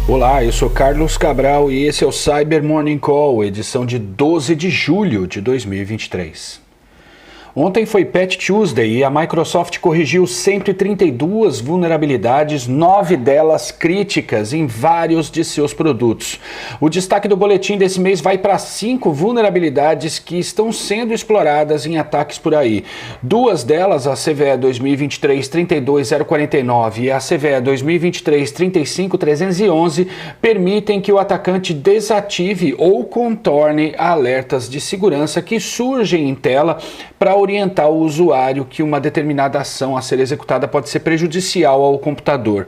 Olá, eu sou Carlos Cabral e esse é o Cyber Morning Call, edição de 12 de julho de 2023. Ontem foi Patch Tuesday e a Microsoft corrigiu 132 vulnerabilidades, 9 delas críticas em vários de seus produtos. O destaque do boletim desse mês vai para 5 vulnerabilidades que estão sendo exploradas em ataques por aí. 2 delas, a CVE 2023-32049 e a CVE 2023-35311, permitem que o atacante desative ou contorne alertas de segurança que surgem em tela para orientar o usuário que uma determinada ação a ser executada pode ser prejudicial ao computador.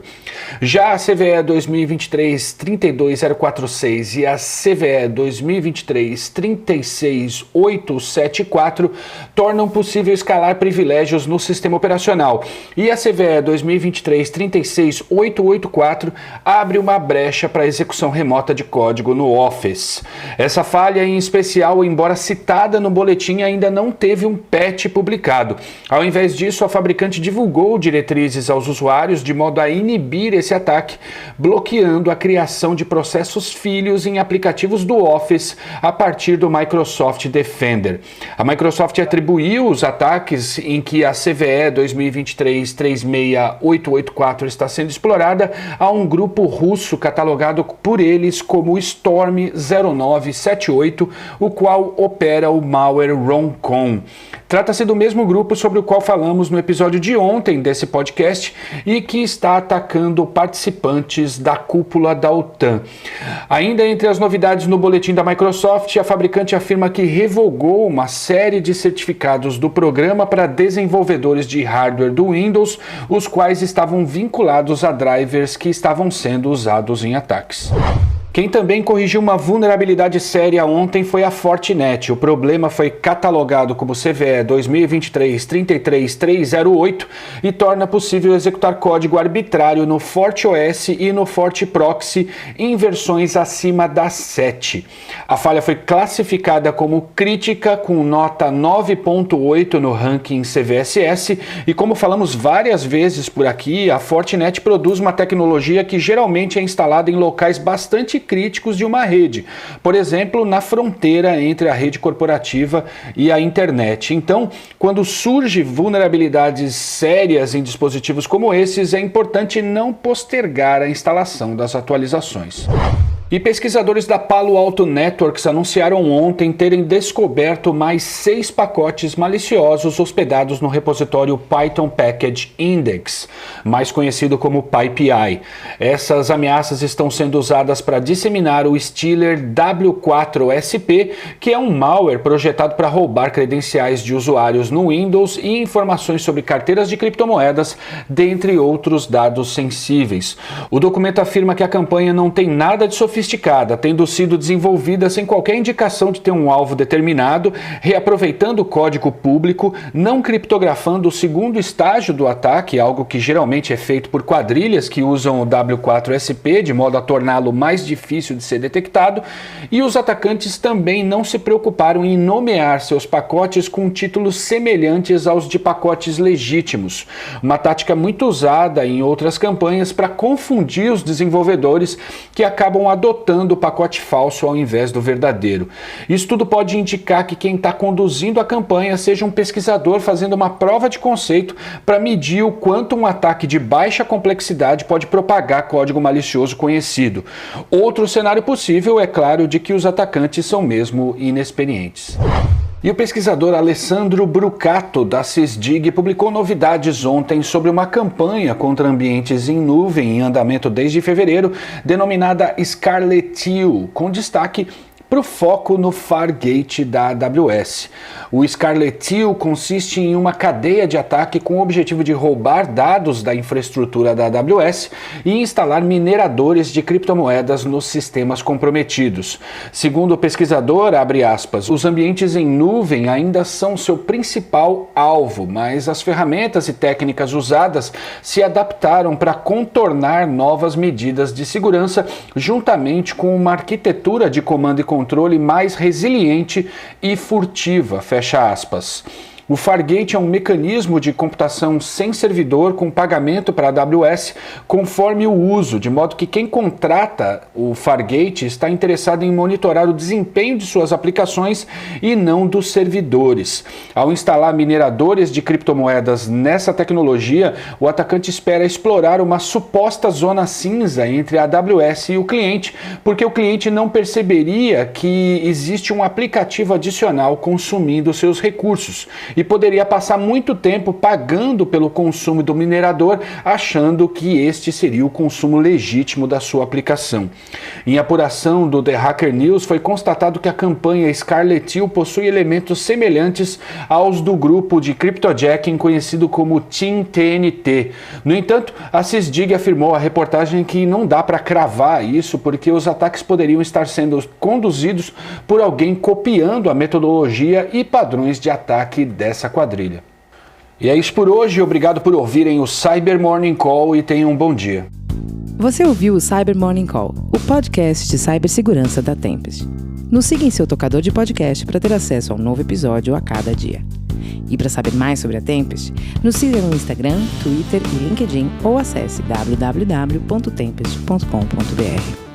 Já a CVE 2023-32046 e a CVE 2023-36874 tornam possível escalar privilégios no sistema operacional. E a CVE 2023-36884 abre uma brecha para execução remota de código no Office. Essa falha, em especial, embora citada no boletim, ainda não teve um patch publicado. Ao invés disso, a fabricante divulgou diretrizes aos usuários de modo a inibir esse ataque, bloqueando a criação de processos filhos em aplicativos do Office a partir do Microsoft Defender. A Microsoft atribuiu os ataques em que a CVE 2023-36884 está sendo explorada a um grupo russo catalogado por eles como Storm 0978, o qual opera o malware Roncon. Trata-se do mesmo grupo sobre o qual falamos no episódio de ontem desse podcast e que está atacando participantes da cúpula da OTAN. Ainda entre as novidades no boletim da Microsoft, a fabricante afirma que revogou uma série de certificados do programa para desenvolvedores de hardware do Windows, os quais estavam vinculados a drivers que estavam sendo usados em ataques. Quem também corrigiu uma vulnerabilidade séria ontem foi a Fortinet. O problema foi catalogado como CVE 2023-33308 e torna possível executar código arbitrário no FortiOS e no FortiProxy em versões acima da 7. A falha foi classificada como crítica com nota 9.8 no ranking CVSS e, como falamos várias vezes por aqui, a Fortinet produz uma tecnologia que geralmente é instalada em locais bastante críticos de uma rede, por exemplo, na fronteira entre a rede corporativa e a internet. Então, quando surgem vulnerabilidades sérias em dispositivos como esses, é importante não postergar a instalação das atualizações. E pesquisadores da Palo Alto Networks anunciaram ontem terem descoberto mais 6 pacotes maliciosos hospedados no repositório Python Package Index, mais conhecido como PyPI. Essas ameaças estão sendo usadas para disseminar o Stealer W4SP, que é um malware projetado para roubar credenciais de usuários no Windows e informações sobre carteiras de criptomoedas, dentre outros dados sensíveis. O documento afirma que a campanha não tem nada de sofisticada, tendo sido desenvolvida sem qualquer indicação de ter um alvo determinado, reaproveitando o código público, não criptografando o segundo estágio do ataque, algo que geralmente é feito por quadrilhas que usam o W4SP de modo a torná-lo mais difícil de ser detectado, e os atacantes também não se preocuparam em nomear seus pacotes com títulos semelhantes aos de pacotes legítimos, uma tática muito usada em outras campanhas para confundir os desenvolvedores que acabam adotando o pacote falso ao invés do verdadeiro. Isso tudo pode indicar que quem está conduzindo a campanha seja um pesquisador fazendo uma prova de conceito para medir o quanto um ataque de baixa complexidade pode propagar código malicioso conhecido. Outro cenário possível é, claro, de que os atacantes são mesmo inexperientes. E o pesquisador Alessandro Brucato, da Sysdig, publicou novidades ontem sobre uma campanha contra ambientes em nuvem em andamento desde fevereiro, denominada Scarlet Teal, com destaque para o foco no Fargate da AWS. O Scarlet Teal consiste em uma cadeia de ataque com o objetivo de roubar dados da infraestrutura da AWS e instalar mineradores de criptomoedas nos sistemas comprometidos. Segundo o pesquisador, abre aspas, os ambientes em nuvem ainda são seu principal alvo, mas as ferramentas e técnicas usadas se adaptaram para contornar novas medidas de segurança, juntamente com uma arquitetura de comando e controle mais resiliente e furtiva, fecha aspas. O Fargate é um mecanismo de computação sem servidor com pagamento para a AWS conforme o uso, de modo que quem contrata o Fargate está interessado em monitorar o desempenho de suas aplicações e não dos servidores. Ao instalar mineradores de criptomoedas nessa tecnologia, o atacante espera explorar uma suposta zona cinza entre a AWS e o cliente, porque o cliente não perceberia que existe um aplicativo adicional consumindo seus recursos e poderia passar muito tempo pagando pelo consumo do minerador, achando que este seria o consumo legítimo da sua aplicação. Em apuração do The Hacker News, foi constatado que a campanha Scarlet Hill possui elementos semelhantes aos do grupo de cryptojacking conhecido como Team TNT. No entanto, a Sysdig afirmou à reportagem que não dá para cravar isso porque os ataques poderiam estar sendo conduzidos por alguém copiando a metodologia e padrões de ataque dessa quadrilha. E é isso por hoje, obrigado por ouvirem o Cyber Morning Call e tenham um bom dia. Você ouviu o Cyber Morning Call, o podcast de cibersegurança da Tempest. Nos siga em seu tocador de podcast para ter acesso a um novo episódio a cada dia. E para saber mais sobre a Tempest, nos siga no Instagram, Twitter e LinkedIn ou acesse www.tempest.com.br.